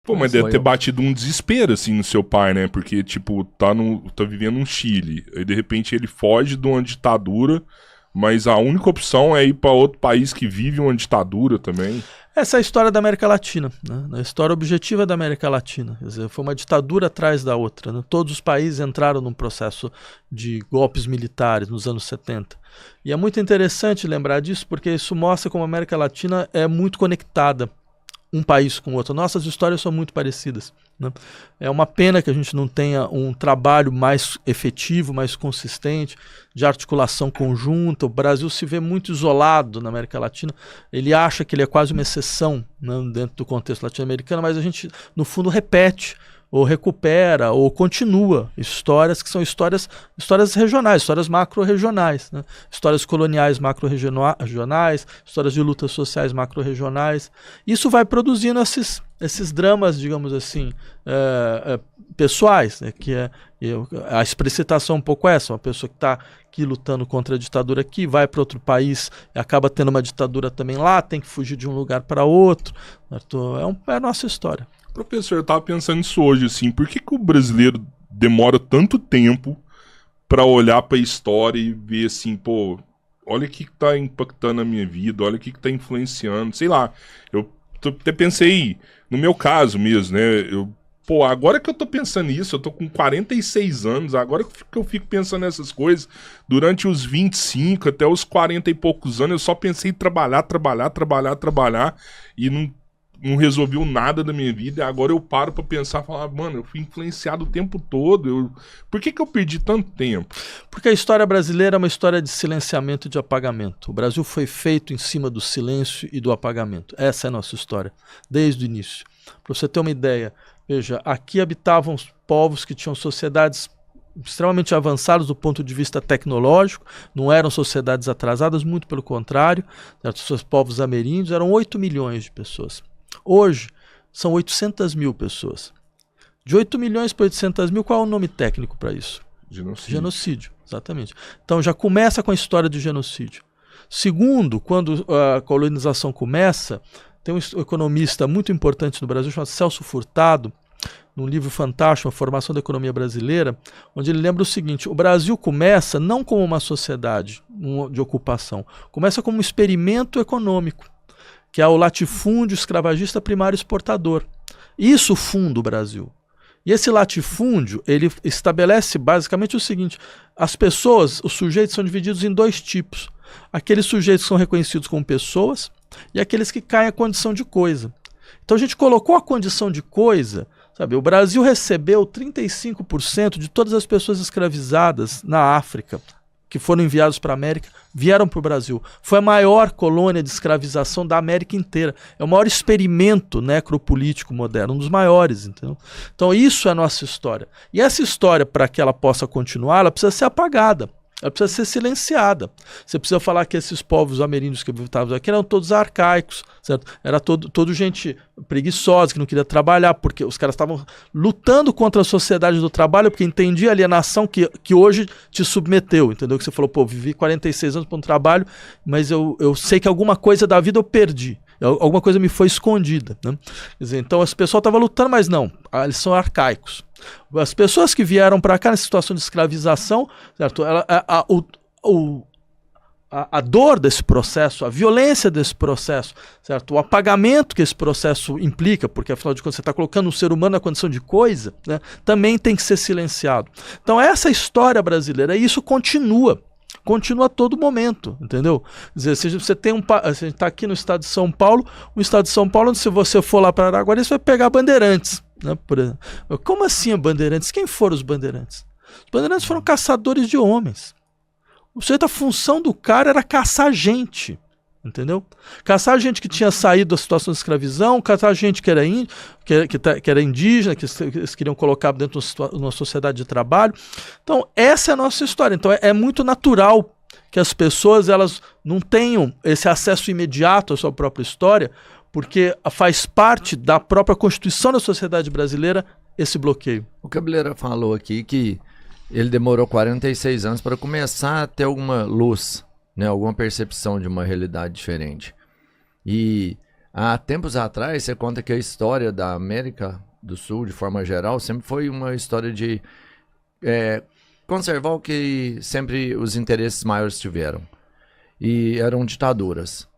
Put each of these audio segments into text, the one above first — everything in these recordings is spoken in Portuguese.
Pô, mas deve ter batido um desespero, assim, no seu pai, né? Porque, tipo, tá vivendo no Chile. Aí, de repente, ele foge de uma ditadura, mas a única opção é ir pra outro país que vive uma ditadura também. Essa é a história da América Latina, né? A história objetiva da América Latina. Quer dizer, foi uma ditadura atrás da outra, né? Todos os países entraram num processo de golpes militares nos anos 70. E é muito interessante lembrar disso, porque isso mostra como a América Latina é muito conectada, um país com o outro. Nossas histórias são muito parecidas, né? É uma pena que a gente não tenha um trabalho mais efetivo, mais consistente, de articulação conjunta. O Brasil se vê muito isolado na América Latina. Ele acha que ele é quase uma exceção, né, dentro do contexto latino-americano, mas a gente, no fundo, repete, ou recupera, ou continua histórias que são histórias regionais, histórias macro-regionais, né? Histórias coloniais macro-regionais, histórias de lutas sociais macro-regionais. Isso vai produzindo esses dramas, digamos assim, pessoais, né? A explicitação um pouco essa, uma pessoa que está aqui lutando contra a ditadura aqui, vai para outro país e acaba tendo uma ditadura também lá, tem que fugir de um lugar para outro. É a nossa história. Professor, eu tava pensando nisso hoje, assim, por que o brasileiro demora tanto tempo pra olhar pra história e ver assim, pô, olha o que tá impactando a minha vida, olha o que tá influenciando, sei lá. Eu até pensei, no meu caso mesmo, né, pô, agora que eu tô pensando nisso, eu tô com 46 anos, agora que eu fico pensando nessas coisas, durante os 25 até os 40 e poucos anos, eu só pensei em trabalhar, e não resolveu nada da minha vida, e agora eu paro pra pensar e falar, mano, eu fui influenciado o tempo todo, por que eu perdi tanto tempo? Porque a história brasileira é uma história de silenciamento e de apagamento. O Brasil foi feito em cima do silêncio e do apagamento. Essa é a nossa história, desde o início. Para você ter uma ideia, veja, aqui habitavam povos que tinham sociedades extremamente avançadas do ponto de vista tecnológico, não eram sociedades atrasadas, muito pelo contrário, os povos ameríndios eram 8 milhões de pessoas. Hoje, são 800 mil pessoas. De 8 milhões para 800 mil, qual é o nome técnico para isso? Genocídio, exatamente. Então já começa com a história do genocídio. Segundo, quando a colonização começa, tem um economista muito importante no Brasil, chamado Celso Furtado, num livro fantástico, A Formação da Economia Brasileira, onde ele lembra o seguinte: o Brasil começa não como uma sociedade de ocupação, começa como um experimento econômico, que é o latifúndio escravagista primário exportador. Isso funda o Brasil. E esse latifúndio, ele estabelece basicamente o seguinte: as pessoas, os sujeitos são divididos em dois tipos. Aqueles sujeitos que são reconhecidos como pessoas e aqueles que caem à condição de coisa. Então a gente colocou a condição de coisa, sabe? O Brasil recebeu 35% de todas as pessoas escravizadas na África, que foram enviados para a América, vieram para o Brasil. Foi a maior colônia de escravização da América inteira. É o maior experimento necropolítico moderno, um dos maiores. Entendeu? Então isso é a nossa história. E essa história, para que ela possa continuar, ela precisa ser apagada. Ela precisa ser silenciada. Você precisa falar que esses povos ameríndios que habitavam aqui eram todos arcaicos, certo? Era todo gente preguiçosa, que não queria trabalhar, porque os caras estavam lutando contra a sociedade do trabalho, porque entendia a alienação que hoje te submeteu, entendeu? Que você falou, pô, vivi 46 anos para um trabalho, mas eu sei que alguma coisa da vida eu perdi. Alguma coisa me foi escondida, né? Quer dizer, então as pessoas estavam lutando, mas não, eles são arcaicos. As pessoas que vieram para cá nessa situação de escravização, certo? A dor desse processo, a violência desse processo, certo? O apagamento que esse processo implica, porque afinal de contas você está colocando um ser humano na condição de coisa, né? Também tem que ser silenciado. Então essa história brasileira, e isso continua a todo momento, entendeu? Quer dizer, se você tem a gente está aqui no estado de São Paulo, o estado de São Paulo, se você for lá para Araguari, você vai pegar Bandeirantes, né? Como assim a Bandeirantes? Quem foram os Bandeirantes? Os Bandeirantes foram caçadores de homens. A função do cara era caçar gente, entendeu? Caçar gente que tinha saído da situação de escravidão, caçar gente que era indígena, que eles queriam colocar dentro de uma sociedade de trabalho. Então, essa é a nossa história. Então, é muito natural que as pessoas elas não tenham esse acesso imediato à sua própria história, porque faz parte da própria constituição da sociedade brasileira esse bloqueio. O Cabeleira falou aqui que ele demorou 46 anos para começar a ter alguma luz, né, alguma percepção de uma realidade diferente. E Há tempos atrás, você conta que a história da América do Sul, de forma geral, sempre foi uma história de conservar o que sempre os interesses maiores tiveram. E eram ditaduras.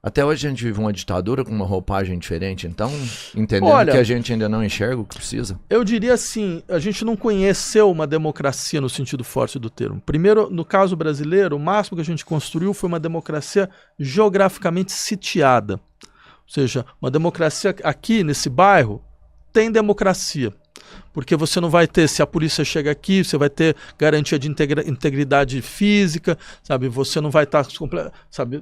Até hoje a gente vive uma ditadura com uma roupagem diferente, então, entendendo que a gente ainda não enxerga o que precisa. Eu diria assim, a gente não conheceu uma democracia no sentido forte do termo. Primeiro, no caso brasileiro, o máximo que a gente construiu foi uma democracia geograficamente sitiada. Ou seja, uma democracia aqui nesse bairro tem democracia. Porque você não vai ter, se a polícia chega aqui, você vai ter garantia de integridade física, sabe? Você não vai estar, sabe?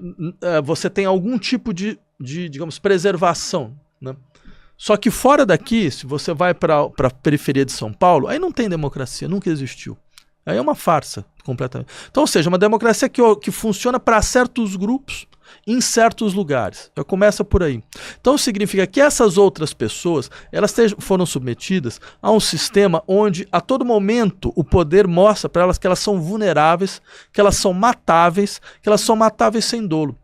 Você tem algum tipo de digamos, preservação, né? Só que fora daqui, se você vai para a periferia de São Paulo, aí não tem democracia, nunca existiu. Aí é uma farsa, completamente. Então, ou seja, uma democracia que funciona para certos grupos, em certos lugares. Já começa por aí. Então significa que essas outras pessoas, elas foram submetidas a um sistema onde a todo momento o poder mostra para elas que elas são vulneráveis, que elas são matáveis sem dolo.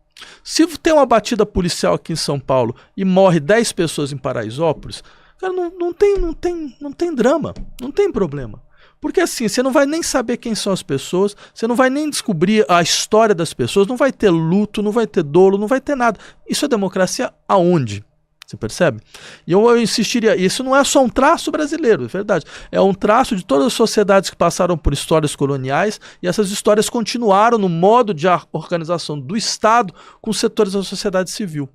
Se tem uma batida policial aqui em São Paulo e morre 10 pessoas em Paraisópolis, cara, não tem drama, não tem problema. Porque assim, você não vai nem saber quem são as pessoas, você não vai nem descobrir a história das pessoas, não vai ter luto, não vai ter dolo, não vai ter nada. Isso é democracia aonde? Você percebe? E eu insistiria, isso não é só um traço brasileiro, é verdade. É um traço de todas as sociedades que passaram por histórias coloniais e essas histórias continuaram no modo de organização do Estado com os setores da sociedade civil.